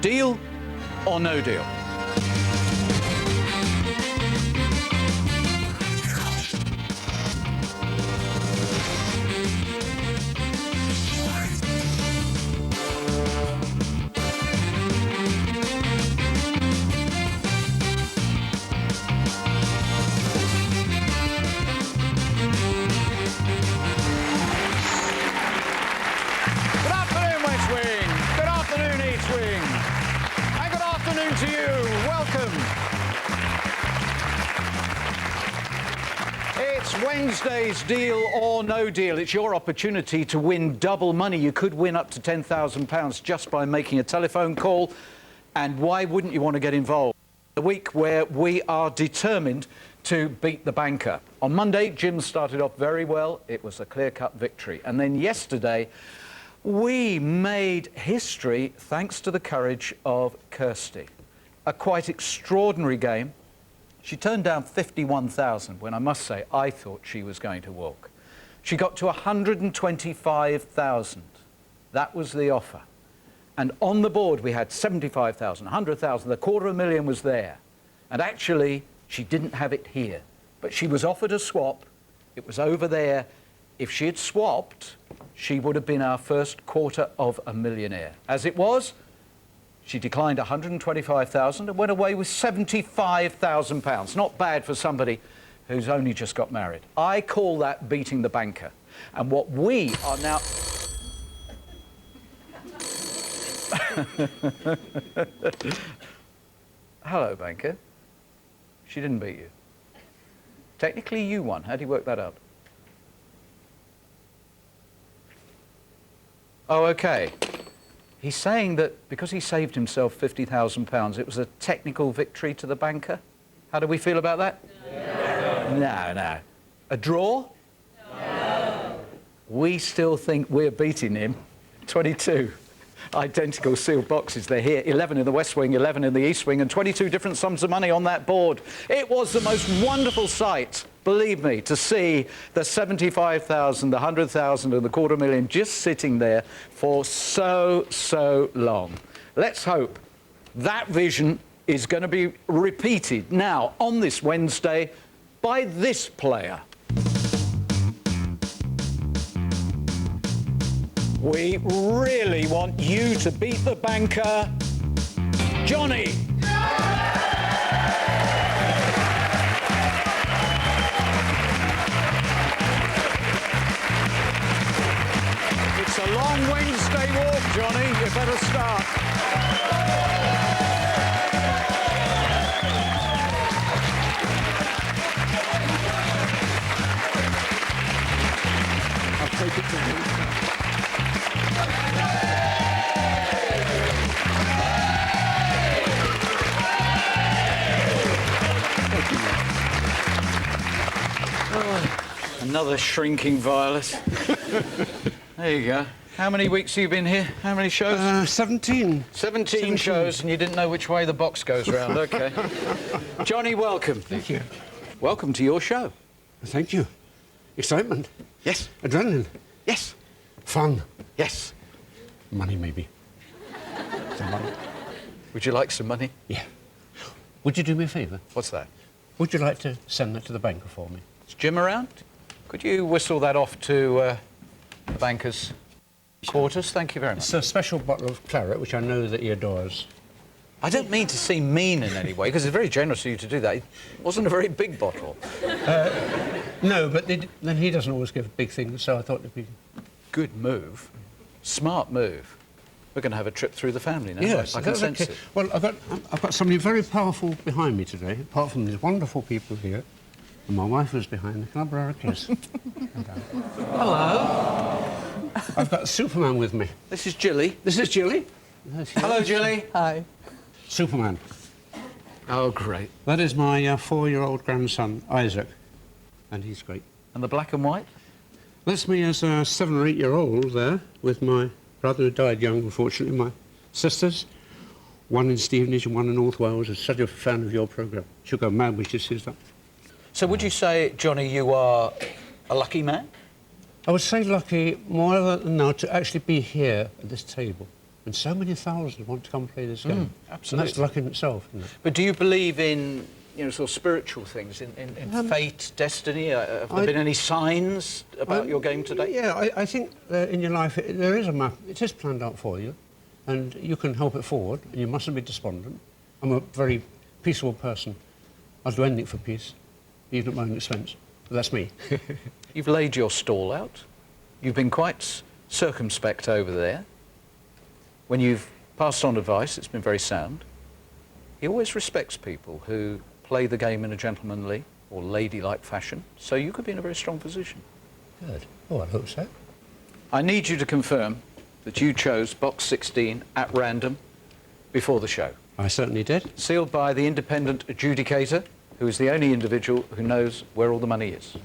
Deal or no deal? To you. Welcome. It's Wednesday's Deal or No Deal. It's your opportunity to win double money. You could win up to £10,000 just by making a telephone call. And why wouldn't you want to get involved? The week where we are determined to beat the banker. On Monday, Jim started off very well. It was a clear-cut victory. And then yesterday, we made history thanks to the courage of Kirsty. A quite extraordinary game. She turned down 51,000 when I must say I thought she was going to walk. She got to 125,000. That was the offer. And on the board we had 75,000, 100,000, the $250,000 was there. And actually she didn't have it here. But she was offered a swap. It was over there. If she had swapped, she would have been our first $250,000. As it was, she declined 125,000 and went away with £75,000. Not bad for somebody who's only just got married. I call that beating the banker. And what we are now... Hello, banker. She didn't beat you. Technically, you won. How do you work that out? Oh, OK. He's saying that because he saved himself £50,000, it was a technical victory to the banker. How do we feel about that? No. No. A draw? No. We still think we're beating him. 22 identical sealed boxes. They're here. 11 in the West Wing, 11 in the East Wing, and 22 different sums of money on that board. It was the most wonderful sight, believe me, to see the 75,000, the 100,000 and the $250,000 just sitting there for so long. Let's hope that vision is going to be repeated now on this Wednesday by this player. We really want you to beat the banker, Johnny. It's a long Wednesday walk, Johnny. You better start. I'll take it to him. Another shrinking violet. There you go. How many weeks have you been here? How many shows? 17. 17 shows, and you didn't know which way the box goes round. OK. Johnny, welcome. Thank you. Welcome to your show. Thank you. Excitement. Yes. Adrenaline. Yes. Fun. Yes. Money, maybe. Some money. Would you like some money? Yeah. Would you do me a favour? What's that? Would you like to send that to the banker for me? Is Jim around? Could you whistle that off to the banker's quarters? Thank you very much. It's a special bottle of claret, which I know that he adores. I don't mean to seem mean in any way, because it's very generous of you to do that. It wasn't a very big bottle. No, but then he doesn't always give big things, so I thought it'd be... Good move. Smart move. We're going to have a trip through the family now. Yes, I can sense it. Well, I've got somebody very powerful behind me today, apart from these wonderful people here. And my wife is behind me. Can I borrow a kiss? Hello. I've got Superman with me. This is Jilly. This is Jilly. Hello, Jilly. Hi. Superman. Oh, great. That is my 4-year-old grandson, Isaac. And he's great. And the black and white? That's me as a 7 or 8-year-old there, with my brother who died young, unfortunately, my sisters. One in Stevenage and one in North Wales. I'm such a fan of your programme. She'll go mad when she sees that. So would you say, Johnny, you are a lucky man? I would say lucky more than now to actually be here at this table And so many thousands want to come and play this game. absolutely. And that's luck in itself, isn't it? But do you believe in, you know, sort of spiritual things, in fate, destiny? Have there been any signs about your game today? Yeah, I think in your life there is a map. It is planned out for you, and you can help it forward, and you mustn't be despondent. I'm a very peaceful person. I'll do anything for peace, even at my own expense. But that's me. You've laid your stall out. You've been quite circumspect over there. When you've passed on advice, it's been very sound. He always respects people who play the game in a gentlemanly or ladylike fashion, so you could be in a very strong position. Good. Oh, I hope so. I need you to confirm that you chose box 16 at random before the show. I certainly did. Sealed by the independent adjudicator, who is the only individual who knows where all the money is.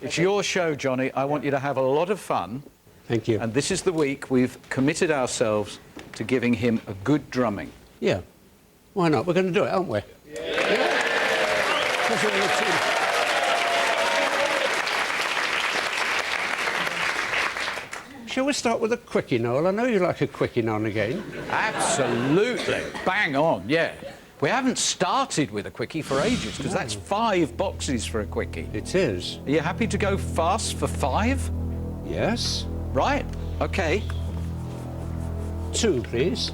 It's your show, Johnny. I want you to have a lot of fun. Thank you. And this is the week we've committed ourselves to giving him a good drumming. Yeah. Why not? We're going to do it, aren't we? Shall we start with a quickie, Noel? I know you like a quickie now and again. Absolutely. Bang on, yeah. We haven't started with a quickie for ages, because that's 5 boxes for a quickie. It is. Are you happy to go fast for 5? Yes. Right, OK. 2, please.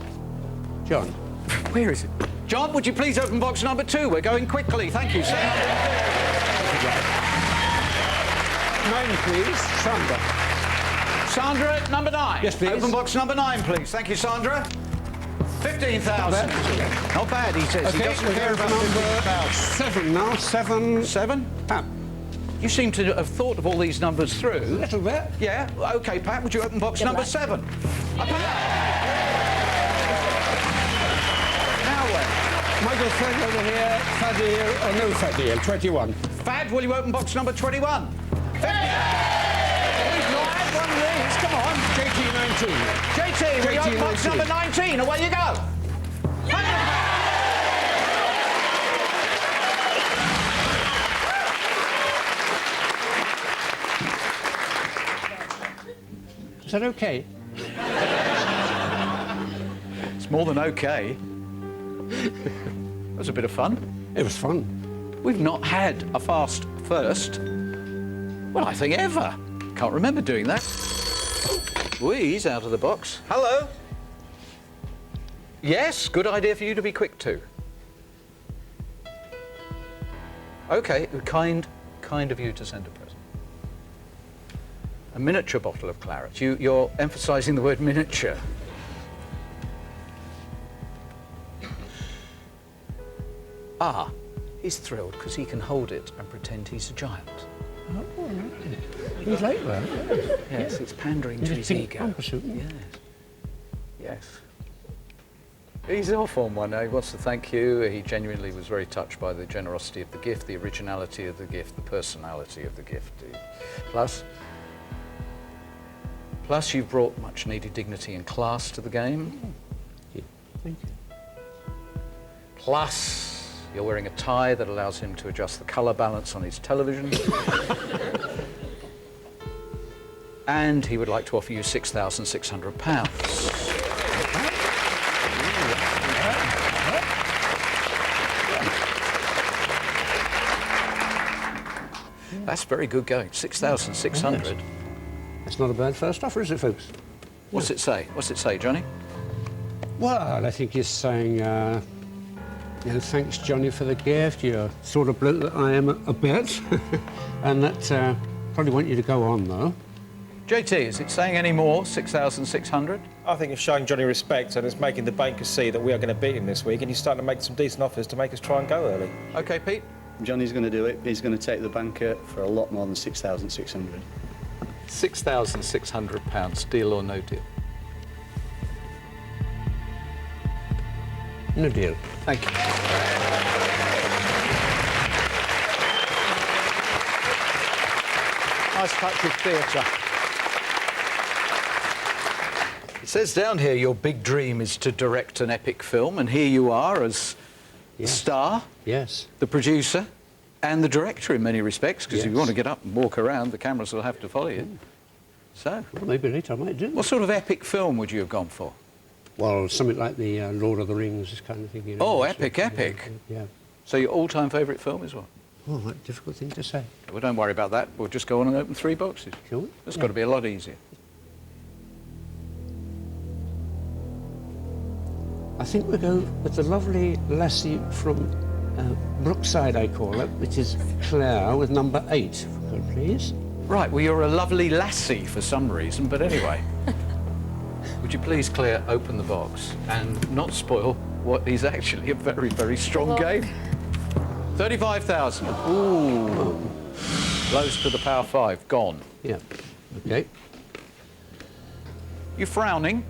John. Where is it? John, would you please open box number 2? We're going quickly. Thank you, sir. 9, please. Sandra. Sandra, number 9. Yes, please. Open box number 9, please. Thank you, Sandra. 15,000. Not bad, he says. He doesn't care about 15,000. 7 now. 7. 7? Pat. You seem to have thought of all these numbers through. A little bit. Yeah, OK, Pat, would you open box number 7? Now where? Michael Fred over here. Fadil, or no Fadil, 21. Fad, will you open box number 21? 50. We've not had one of these. Come on. JT 19. JT, will you open box 19. number 19? Away you go. Is that okay? It's more than OK. That was a bit of fun. It was fun. We've not had a fast first, well, I think ever. Can't remember doing that. Oh, he's out of the box. Hello? Yes, good idea for you to be quick too. OK, kind of you to send a present. A miniature bottle of claret. You're emphasising the word miniature. Ah, he's thrilled because he can hold it and pretend he's a giant. Oh, right. He's like that. Yes, it's pandering to his ego. Yes. Yes. He's off on one. He wants to thank you. He genuinely was very touched by the generosity of the gift, the originality of the gift, the personality of the gift. Plus, you've brought much needed dignity and class to the game. Thank you. Plus, you're wearing a tie that allows him to adjust the colour balance on his television. And he would like to offer you £6,600. That's very good going. 6,600. That's not a bad first offer, is it, folks? What's it say? What's it say, Johnny? Well, I think he's saying, thanks, Johnny, for the gift. You're the sort of bloke that I am a bit. And that probably want you to go on, though. JT, is it saying any more? 6,600? I think it's showing Johnny respect and it's making the bankers see that we are going to beat him this week, and he's starting to make some decent offers to make us try and go early. OK, Pete? Johnny's going to do it. He's going to take the banker for a lot more than 6,600. £6,600, deal or no deal? No deal. Thank you. Nice touch of theatre. It says down here your big dream is to direct an epic film, and here you are as the star, Yes. the producer, and the director in many respects, because if you Yes. want to get up and walk around, the cameras will have to follow you. So, Well, maybe later I might do. what sort of epic film would you have gone for? Well, something like the Lord of the Rings, this kind of thing. You know, Oh, sort of epic, thing, epic. Yeah. So your all-time favourite film is what? Oh, what a difficult thing to say. Well, don't worry about that. We'll just go on and open 3 boxes. Sure. It's Yeah. got to be a lot easier. I think we'll go with the lovely lassie from Brookside, I call it, which is Claire, with number 8, if we could, please. Right, well, you're a lovely lassie for some reason, but anyway. Would you please, Claire, open the box and not spoil what is actually a very, very strong game? 35,000. Ooh. Blows to the power 5. Gone. Yeah. Okay. You frowning?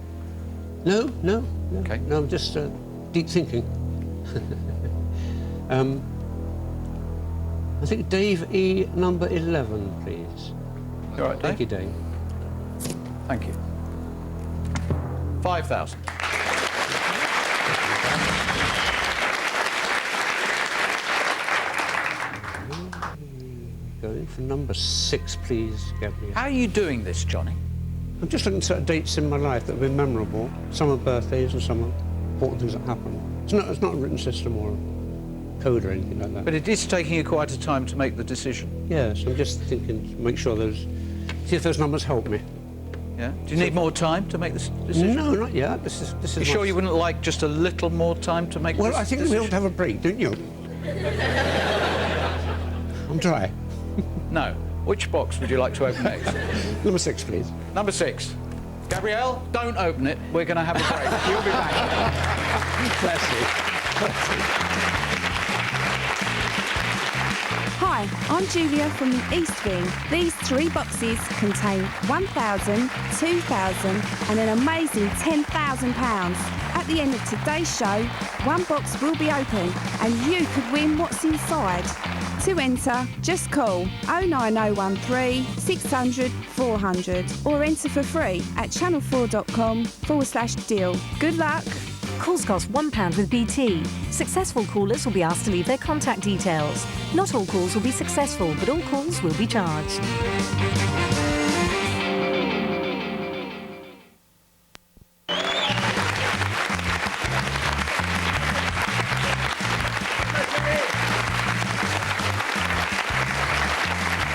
No. Okay. No, I'm just deep thinking. I think Dave E, number 11, please. You all right, Dave? Thank you, Dave. Thank you. 5,000. Going for number 6, please, Gabrielle. How are you doing this, Johnny? I'm just looking at certain dates in my life that have been memorable. Some are birthdays and some are important things that happen. It's not a written system or a code or anything like that. But it is taking you quite a time to make the decision. Yes, I'm just thinking to make sure see if those numbers help me. Yeah? Do you need more time to make this decision? No, not yet. This is. You sure you wouldn't like just a little more time to make Well, this I think decision? we ought to have a break, don't you? I'm dry. No. Which box would you like to open next? Number 6, please. Number 6. Gabrielle, don't open it. We're going to have a break. You'll be back. Bless you. Hi, I'm Julia from the East Wing. These 3 boxes contain £1,000, £2,000 and an amazing £10,000. At the end of today's show, 1 box will be open and you could win what's inside. To enter, just call 09013 600 400 or enter for free at channel4.com/deal. Good luck. Calls cost £1 with BT. Successful callers will be asked to leave their contact details. Not all calls will be successful, but all calls will be charged.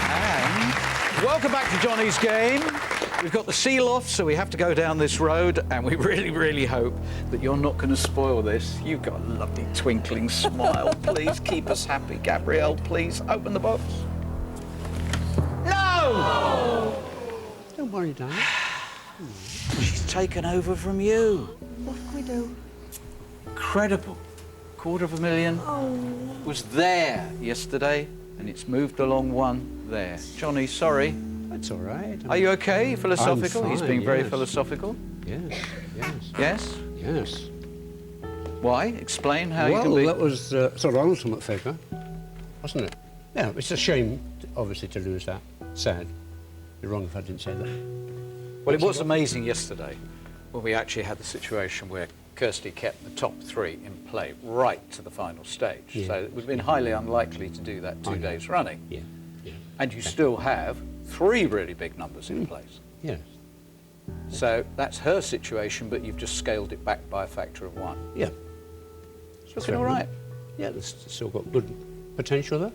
And welcome back to Johnny's game. We've got the seal off, so we have to go down this road, and we really, really hope that you're not going to spoil this. You've got a lovely twinkling smile. Please keep us happy. Gabrielle, please open the box. No! Don't worry, darling. She's taken over from you. What can we do? Incredible. $250,000 was there yesterday, and it's moved along 1 there. Johnny, sorry. That's all right. Are you okay? Philosophical? I'm He's fine, being very yes. philosophical. Yes. Yes? Yes. Why? Explain how you Well, can be... that was sort of ultimate figure, wasn't it? Yeah, it's a shame, obviously, to lose that. Sad. It'd be wrong if I didn't say that. Well, it was amazing yesterday when we actually had the situation where Kirsty kept the top 3 in play right to the final stage. Yeah. So it would have been highly unlikely to do that 2 days running. Yeah. And you still have 3 really big numbers in place. Yes. So that's her situation, but you've just scaled it back by a factor of 1. Yeah. It's looking all right. Yeah, it's still got good potential there.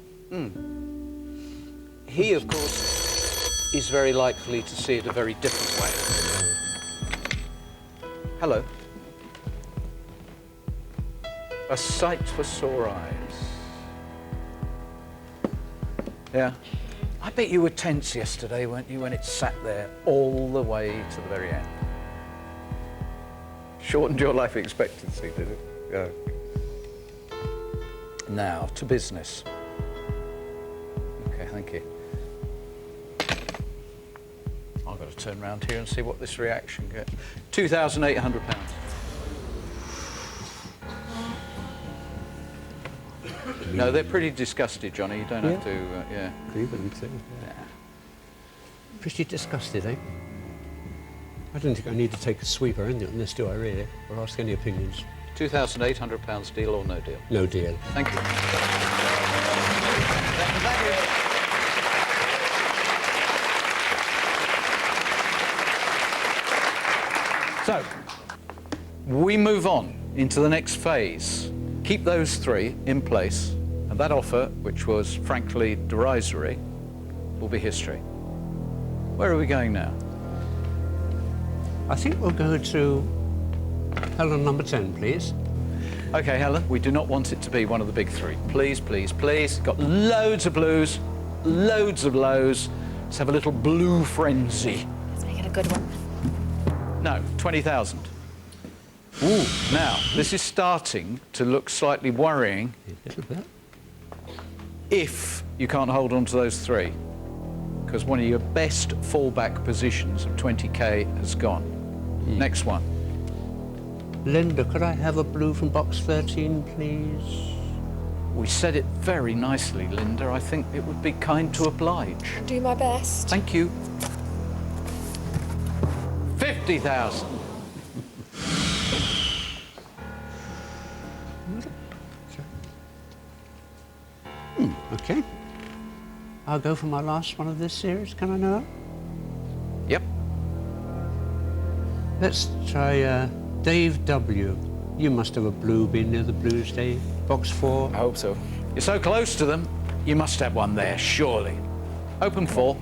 He, of course, is very likely to see it a very different way. Hello. A sight for sore eyes. Yeah. I bet you were tense yesterday, weren't you, when it sat there all the way to the very end? Shortened your life expectancy, did it? Yeah. Now, to business. Okay, thank you. I've got to turn around here and see what this reaction gets. £2,800. No, they're pretty disgusted, Johnny. You don't have to, yeah. Agree with them too. Pretty disgusted, eh? I don't think I need to take a sweep or anything on this, do I really? Or ask any opinions? £2,800 deal or no deal? No deal. Thank you. So, We move on into the next phase. Keep those three in place, and that offer, which was frankly derisory, will be history. Where are we going now? I think we'll go to Helen number 10, please. Okay, Helen, we do not want it to be one of the big three. Please, please, please. Got loads of blues, loads of lows. Let's have a little blue frenzy. Let's make it a good one. No, 20,000. Ooh. Now, this is starting to look slightly worrying A little bit. if you can't hold on to those three, because one of your best fallback positions of 20k has gone. Next one. Linda, could I have a blue from box 13, please? We said it very nicely, Linda. I think it would be kind to oblige. Do my best. Thank you. 50,000. Okay. I'll go for my last one of this series. Can I know? Yep. Let's try Dave W. You must have a blue bin near the blues, Dave. Box 4. I hope so. You're so close to them, you must have one there, surely. Open 4.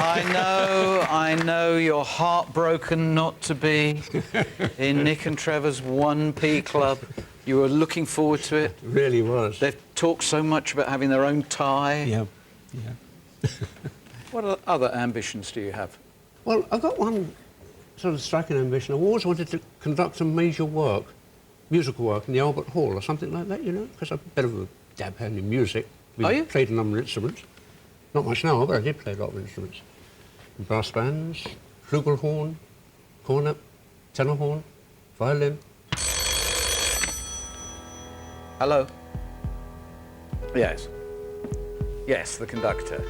I know you're heartbroken not to be in Nick and Trevor's 1p club. You were looking forward to it. It really was. They've talked so much about having their own tie. Yeah. What other ambitions do you have? Well, I've got one sort of striking ambition. I've always wanted to conduct a major work, musical work, in the Albert Hall or something like that, you know, because I'm a bit of a dab hand in music. Are you? Played a number of instruments. Not much now, but I did play a lot of instruments. Brass bands, flugelhorn, cornet, tenor horn, violin. Hello? Yes. Yes, the conductor.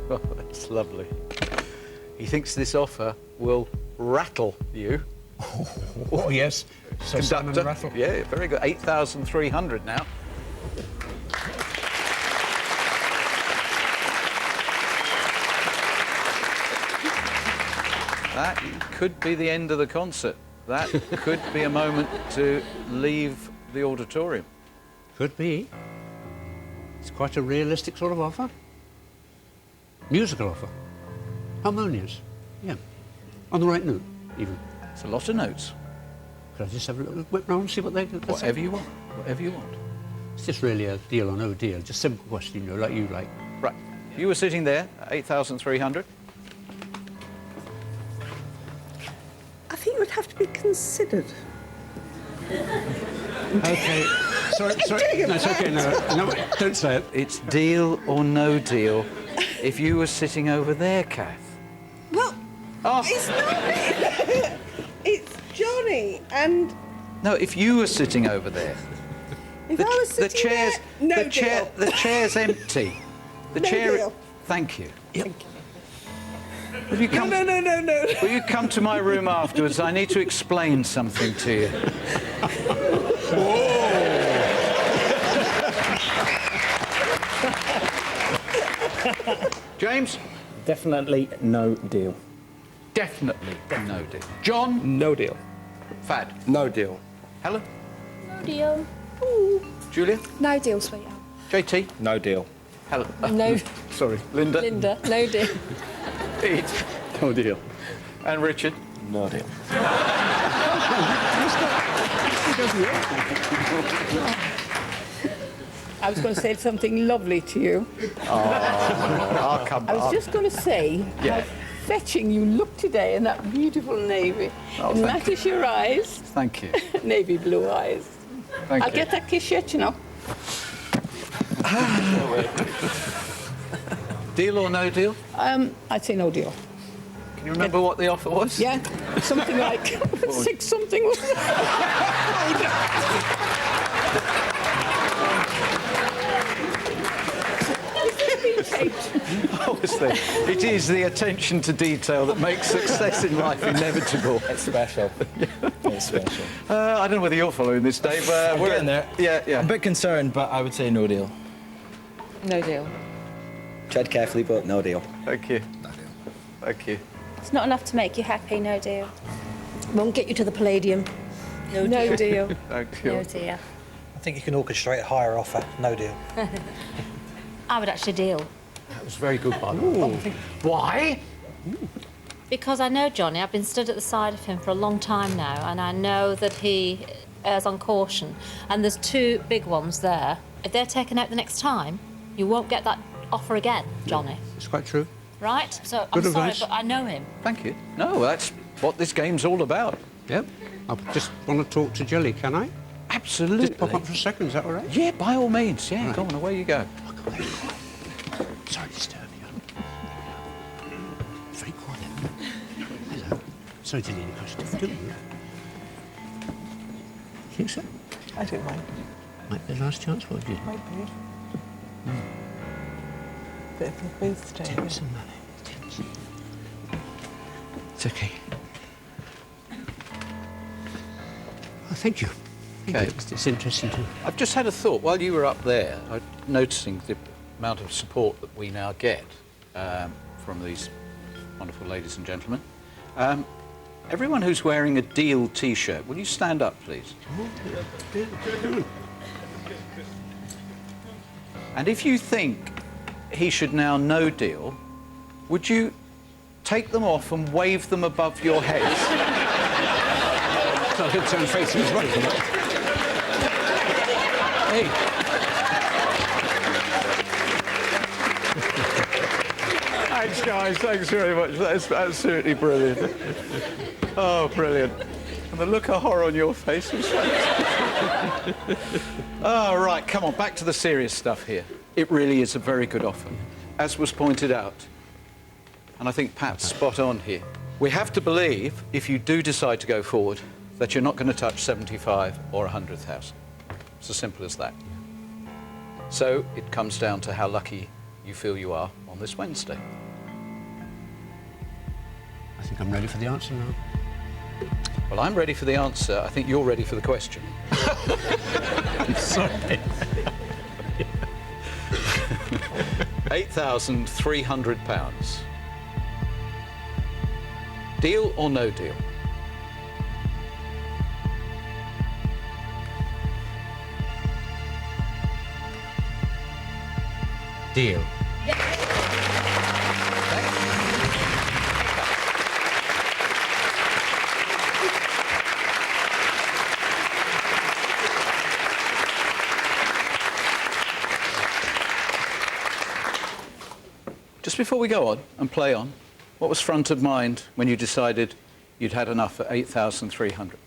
Oh, that's lovely. He thinks this offer will rattle you. Oh, yes. So Simon Conductor. Rattle. Yeah, very good. 8,300 now. That could be the end of the concert. That could be a moment to leave the auditorium. Could be. It's quite a realistic sort of offer. Musical offer. Harmonious. Yeah. On the right note, even. It's a lot of notes. Could I just have a little whip round and see what they could say? Whatever you want. Whatever you want. It's just really a deal or no deal. Just a simple question, you know, like you like. Right. You were sitting there, 8,300. I think it would have to be considered. Okay. Sorry. No, it's okay. No, don't say it. It's deal or no deal if you were sitting over there, Kath. Well, it's not. It's Johnny, and No, if you were sitting over there. if I was sitting chair's, there, no the chair, deal. the chair's empty. The No chair. deal. Thank you. Thank you. Will you come? No. Will you come to my room afterwards? I need to explain something to you. James? Definitely no deal. Definitely no deal. John? No deal. Fad? No deal. Helen? No deal. Julia? No deal, sweetheart. JT? No deal. Helen? No. Sorry, Linda? Linda, no deal. Pete? No deal. And Richard? No deal. I was going to say something lovely to you. I'll come. I was just going to say Yeah. how fetching you look today in that beautiful navy. Oh, It thank matches your eyes, Thank you. navy blue eyes. Thank I'll you. get that kiss yet, you know. Deal or no deal? I'd say no deal. Can you remember what the offer was? Yeah, something like 6 something. Oh, was honestly. It is the attention to detail that makes success in life inevitable. It's special. It's special. I don't know whether you're following this, Dave. We're getting there. Yeah. I'm a bit concerned, but I would say no deal. No deal. Tread carefully, but no deal. Thank you. Thank you. It's not enough to make you happy, no deal. Won't get you to the Palladium. No deal. Thank you. No deal. I think you can orchestrate a higher offer. No deal. I would actually deal. That was very good, by the way. Why? Because I know Johnny, I've been stood at the side of him for a long time now, and I know that he errs on caution. And there's two big ones there. If they're taken out the next time, you won't get that offer again, Johnny. It's quite true. Right? So Good I'm sorry, advice. but I know him. Thank you. No, that's what this game's all about. Yep. I just want to talk to Jelly, can I? Absolutely. Just pop up for a second, is that all right? Yeah, by all means. Yeah, Right. go on, away you go. Sorry to disturb you. Very quiet. Hello. Sorry to leave you question. Do you? Think so? I don't mind. Might be the last chance for you. Might be. But if we both stay here. Some money. It's okay. Oh, thank you. Okay. It's interesting too. I've just had a thought. While you were up there, I'm noticing the amount of support that we now get from these wonderful ladies and gentlemen. Everyone who's wearing a Deal T-shirt, will you stand up, please? And if you think he should now no deal, would you take them off and wave them above your heads? So he'll turn facing his right. Hey. Thanks, guys. Thanks very much. That's absolutely brilliant. Oh, brilliant. And the look of horror on your face was fantastic. Oh, right, come on, back to the serious stuff here. It really is a very good offer, as was pointed out. And I think Pat's spot on here. We have to believe, if you do decide to go forward, that you're not going to touch 75 or 100,000. It's as simple as that. So it comes down to how lucky you feel you are on this Wednesday. I think I'm ready for the answer now. Well, I'm ready for the answer. I think you're ready for the question. Sorry. £8,300. Deal or no deal? Deal. Just before we go on and play on, what was front of mind when you decided you'd had enough at 8,300?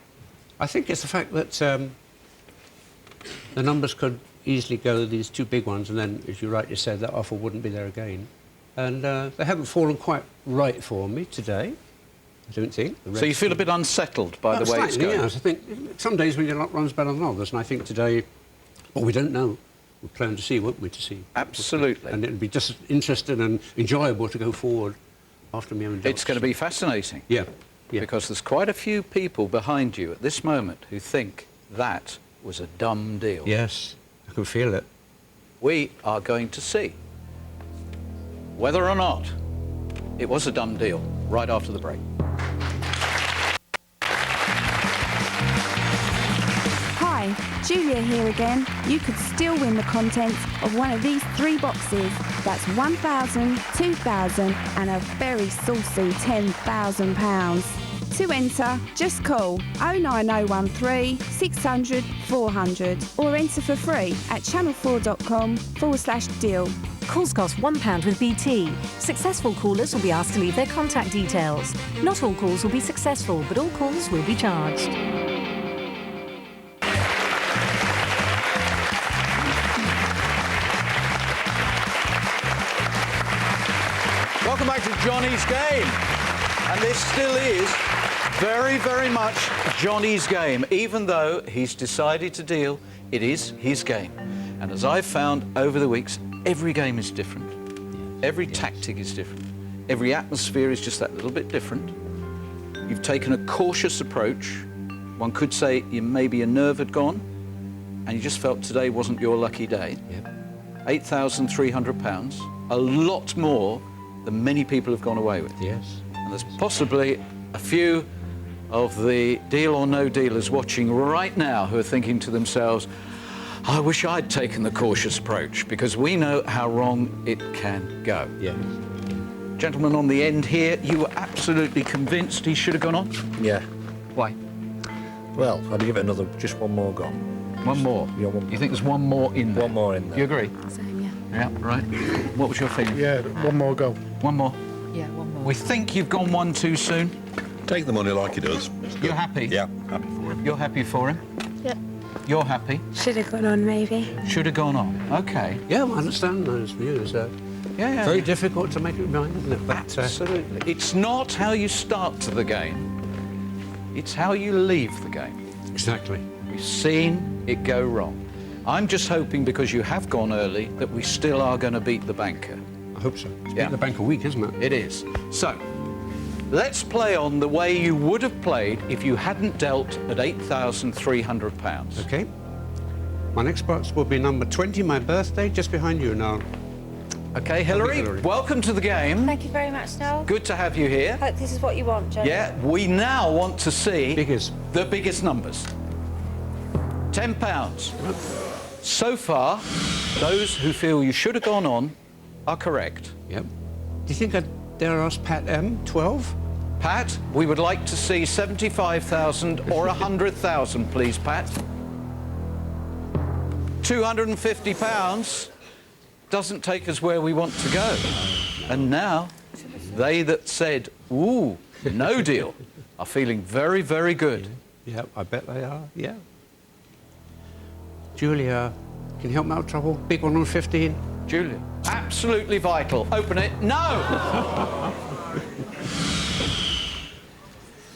I think it's the fact that the numbers could easily go, these two big ones, and then, as you rightly said, that offer wouldn't be there again. And they haven't fallen quite right for me today, I don't think. So you feel a bit unsettled by the way it's going? Yes, I think some days when your luck runs better than others, and I think today, well, we don't know. We're planning to see, won't we, to see? Absolutely. And it'd be just interesting and enjoyable to go forward after me and It's going to be fascinating. Yeah. Because there's quite a few people behind you at this moment who think that was a dumb deal. Yes, I can feel it. We are going to see whether or not it was a dumb deal right after the break. Hi, Julia here again. You could still win the contents of one of these three boxes. That's £1,000, £2,000 and a very saucy £10,000. To enter, just call 09013 600 400 or enter for free at channel4.com/deal. Calls cost £1 with BT. Successful callers will be asked to leave their contact details. Not all calls will be successful, but all calls will be charged. Welcome back to Johnny's Game. And this still is very, very much Johnny's game. Even though he's decided to deal, it is his game. And as I've found over the weeks, every game is different. Every tactic is different. Every atmosphere is just that little bit different. You've taken a cautious approach. One could say maybe your nerve had gone and you just felt today wasn't your lucky day. Yep. £8,300, a lot more than many people have gone away with. Yes. And there's possibly a few of the deal or no dealers watching right now who are thinking to themselves, I wish I'd taken the cautious approach, because we know how wrong it can go. Yes. Gentlemen on the end here, you were absolutely convinced he should have gone on? Yeah. Why? Well, I'd give it just one more go. One more? Yeah, one more. You think there's one more in there? One more in there. You agree? Same, yeah. Yeah, right. What was your feeling? Yeah, one more go. One more? Yeah, one more. We think you've gone one too soon. Take the money like he does. You're happy? Yeah, happy for him. You're happy for him? Yep. You're happy? Should have gone on, maybe. Should have gone on. Okay. Yeah, I understand those views. Yeah. Very difficult to make it mind, isn't it? But, Absolutely. It's not how you start to the game. It's how you leave the game. Exactly. We've seen it go wrong. I'm just hoping, because you have gone early, that we still are going to beat the banker. I hope so. It's Yeah. been the bank a week, isn't it? It is. So, let's play on the way you would have played if you hadn't dealt at £8,300. Okay. My next box will be number 20, my birthday, just behind you now. Okay, Hilary, Hilary. welcome to the game. Thank you very much, Noel. Good to have you here. Hope this is what you want, Johnny. Yeah, we now want to see Biggest. the biggest numbers. £10. So far, those who feel you should have gone on are correct. Yep. Do you think I'd dare ask Pat M, 12? Pat, we would like to see 75,000 or 100,000, please, Pat. £250 doesn't take us where we want to go. And now, they that said, ooh, no deal, are feeling very, very good. Yeah, I bet they are, yeah. Julia, can you help me out of trouble? Big one on 15. Julia, absolutely vital. Open it. No!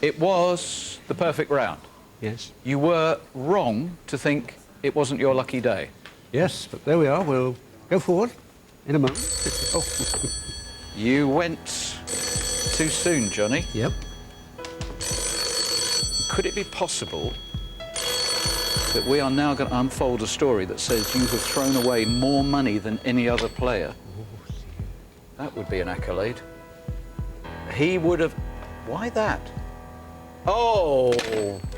It was the perfect round. Yes. You were wrong to think it wasn't your lucky day. Yes, but there we are. We'll go forward in a moment. Oh. You went too soon, Johnny. Yep. Could it be possible that we are now going to unfold a story that says you have thrown away more money than any other player? That would be an accolade. He would have... Why that? Oh,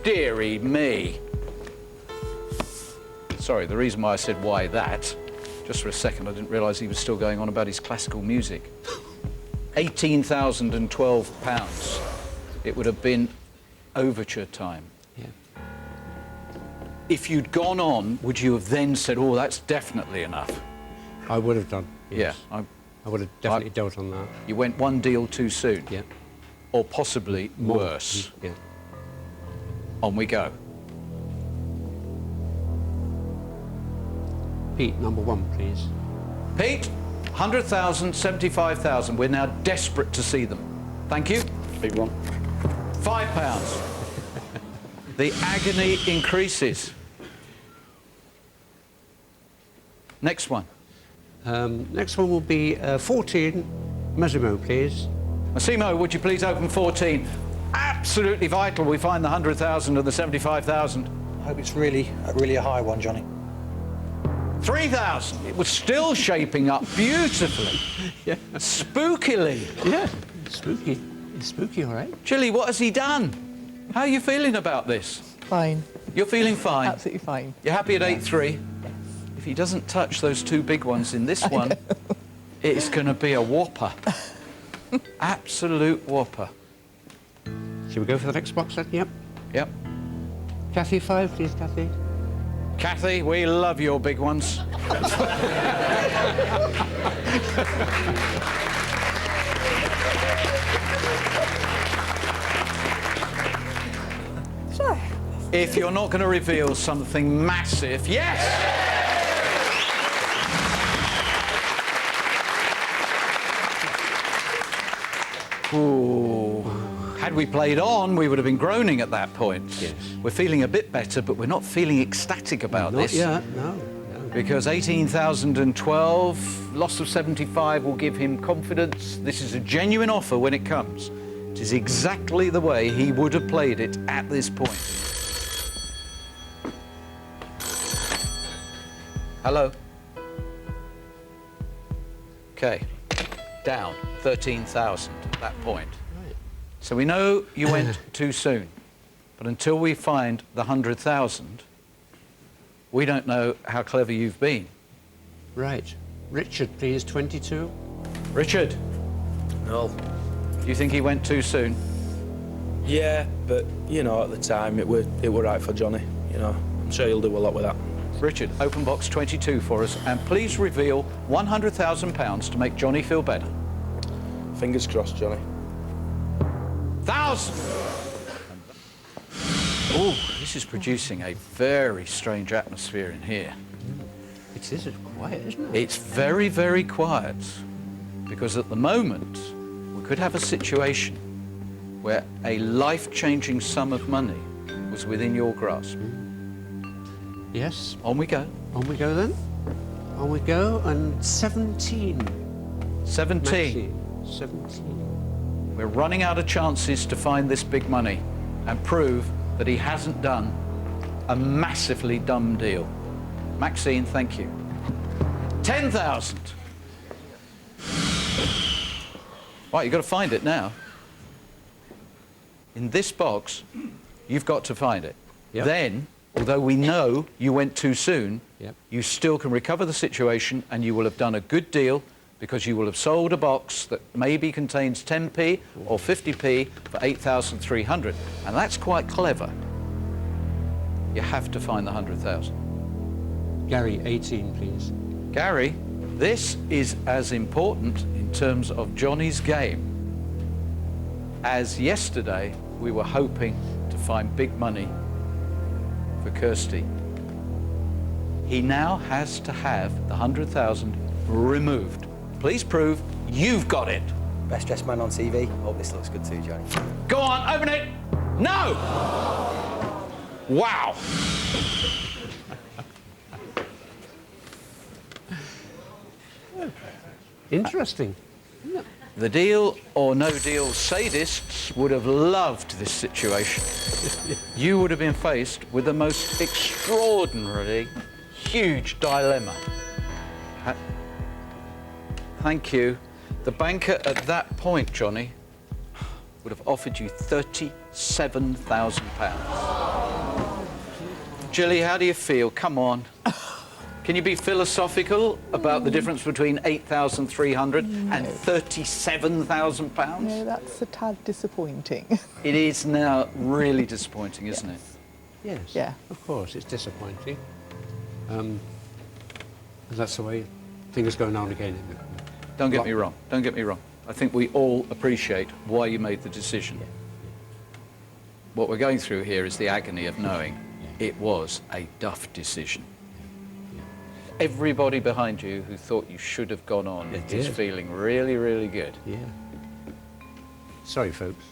dearie me. Sorry, the reason why I said why that, just for a second, I didn't realise he was still going on about his classical music. £18,012. It would have been overture time. Yeah. If you'd gone on, would you have then said, oh, that's definitely enough? I would have done. Yes. Yeah. I would have definitely dealt on that. You went one deal too soon. Yeah. Or possibly worse. Yeah. On we go. Pete, number 1, please. Pete, 100,000, 75,000. We're now desperate to see them. Thank you. Big one. £5. The agony increases. Next one. Next one will be 14, Massimo, please. Massimo, would you please open 14? Absolutely vital we find the 100,000 and the 75,000. I hope it's really a high one, Johnny. 3,000. It was still shaping up beautifully. Yeah. Spookily. Yeah, spooky. It's spooky, all right. Chilly, what has he done? How are you feeling about this? Fine. You're feeling fine? Absolutely fine. You're happy at 8-3? If he doesn't touch those two big ones in this one, it's going to be a whopper. Absolute whopper. Shall we go for the next box then? Yep. Yep. Kathy, 5, please, Kathy. Kathy, we love your big ones. So, If you're not going to reveal something massive, yes! Ooh. Had we played on, we would have been groaning at that point. Yes. We're feeling a bit better, but we're not feeling ecstatic about Not this. yet, no. because 18,012, loss of 75 will give him confidence. This is a genuine offer when it comes. It is exactly the way he would have played it at this point. Hello? Okay, down 13,000 at that point. So we know you went too soon, but until we find the 100,000, we don't know how clever you've been. Right. Richard, please, 22. Richard, No. do you think he went too soon? Yeah, but, you know, at the time, it were right for Johnny, you know. I'm sure he'll do a lot with that. Richard, open box 22 for us, and please reveal £100,000 to make Johnny feel better. Fingers crossed, Johnny. 1,000! Oh, this is producing a very strange atmosphere in here. It is quiet, isn't it? It's very, very quiet, because at the moment, we could have a situation where a life-changing sum of money was within your grasp. Yes. On we go. On we go then. On we go, and 17. 17. Maxi, 17. We're running out of chances to find this big money and prove that he hasn't done a massively dumb deal. Maxine, thank you. 10,000. Right, you've got to find it now. In this box, you've got to find it. Yep. Then, although we know you went too soon, Yep. you still can recover the situation and you will have done a good deal because you will have sold a box that maybe contains 10p or 50p for 8,300. And that's quite clever. You have to find the 100,000. Gary, 18, please. Gary, this is as important in terms of Johnny's game as yesterday we were hoping to find big money for Kirsty. He now has to have the 100,000 removed. Please prove you've got it. Best dressed man on TV. Oh, this looks good too, Johnny. Go on, open it. No! Wow. Interesting. The deal or no deal sadists would have loved this situation. You would have been faced with the most extraordinarily huge dilemma. Thank you. The banker at that point, Johnny, would have offered you £37,000. Jilly, how do you feel? Come on. Can you be philosophical about the difference between 8,300 and £37,000? No, that's a tad disappointing. It is now really disappointing, isn't it? Yes. Yeah. Of course, it's disappointing. That's the way things go now and again. Isn't it? Don't get me wrong. Don't get me wrong. I think we all appreciate why you made the decision. Yeah. What we're going through here is the agony of knowing it was a duff decision. Everybody behind you who thought you should have gone on is feeling really, really good. Yeah. Sorry, folks.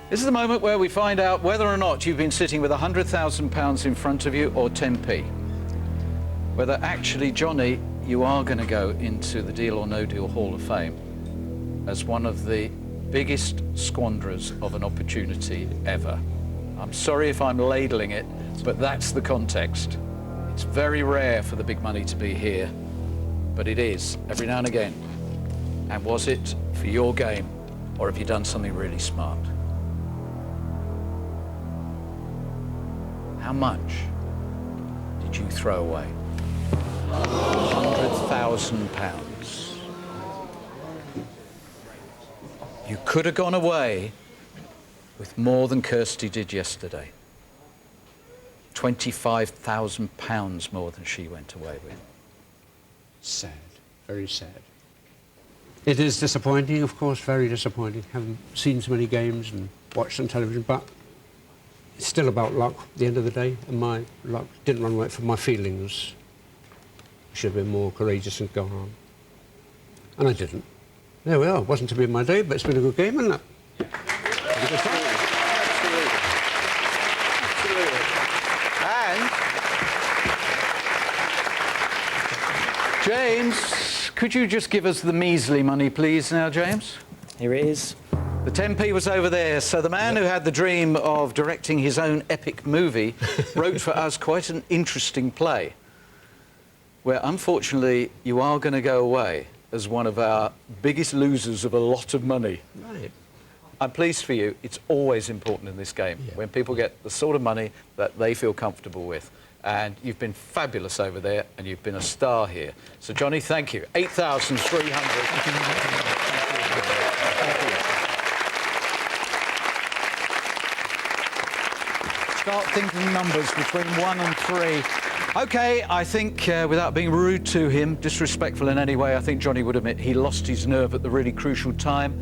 This is the moment where we find out whether or not you've been sitting with £100,000 in front of you or 10p. Whether actually, Johnny, you are going to go into the Deal or No Deal Hall of Fame as one of the biggest squanderers of an opportunity ever. I'm sorry if I'm ladling it, but that's the context. It's very rare for the big money to be here, but it is every now and again. And was it for your game, or have you done something really smart? How much did you throw away? £100,000. You could have gone away with more than Kirsty did yesterday. £25,000 more than she went away with. Sad, very sad. It is disappointing, of course, very disappointing. Haven't seen so many games and watched on television, but it's still about luck at the end of the day, and my luck didn't run right for my feelings. I should have been more courageous and gone on. And I didn't. There we are. It wasn't to be my day, but it's been a good game, isn't it? James, could you just give us the measly money, please, now, James? Here it is. The 10p was over there. So the man who had the dream of directing his own epic movie wrote for us quite an interesting play, where, unfortunately, you are going to go away as one of our biggest losers of a lot of money. Right. I'm pleased for you. It's always important in this game when people get the sort of money that they feel comfortable with. And you've been fabulous over there, and you've been a star here. So, Johnny, thank you. 8,300. Start thinking numbers between 1 and 3. OK, I think, without being rude to him, disrespectful in any way, I think Johnny would admit he lost his nerve at the really crucial time.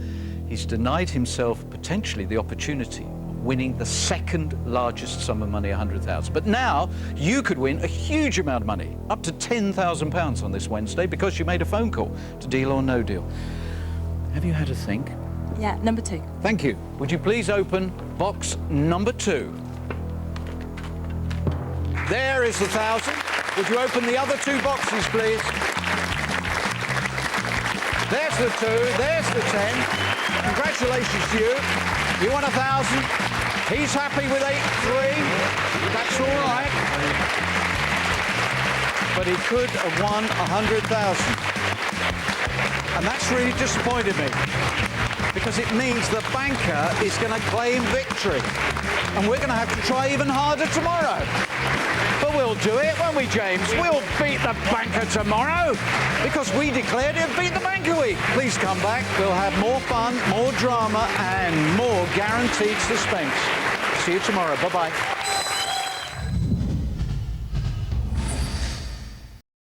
He's denied himself potentially the opportunity of winning the second largest sum of money, 100,000. But now you could win a huge amount of money, up to £10,000 on this Wednesday, because you made a phone call to Deal or No Deal. Have you had a think? Yeah, number 2. Thank you. Would you please open box number 2? There is the 1,000. Would you open the other 2 boxes, please? There's the 2, there's the 10. Congratulations to you. You won 1,000. He's happy with 8,3. That's all right. But he could have won 100,000. And that's really disappointed me, because it means the banker is going to claim victory. And we're going to have to try even harder tomorrow. But we'll do it, won't we, James? We'll beat the banker tomorrow, because we declared it beat the banker week. Please come back. We'll have more fun, more drama, and more guaranteed suspense. See you tomorrow. Bye-bye.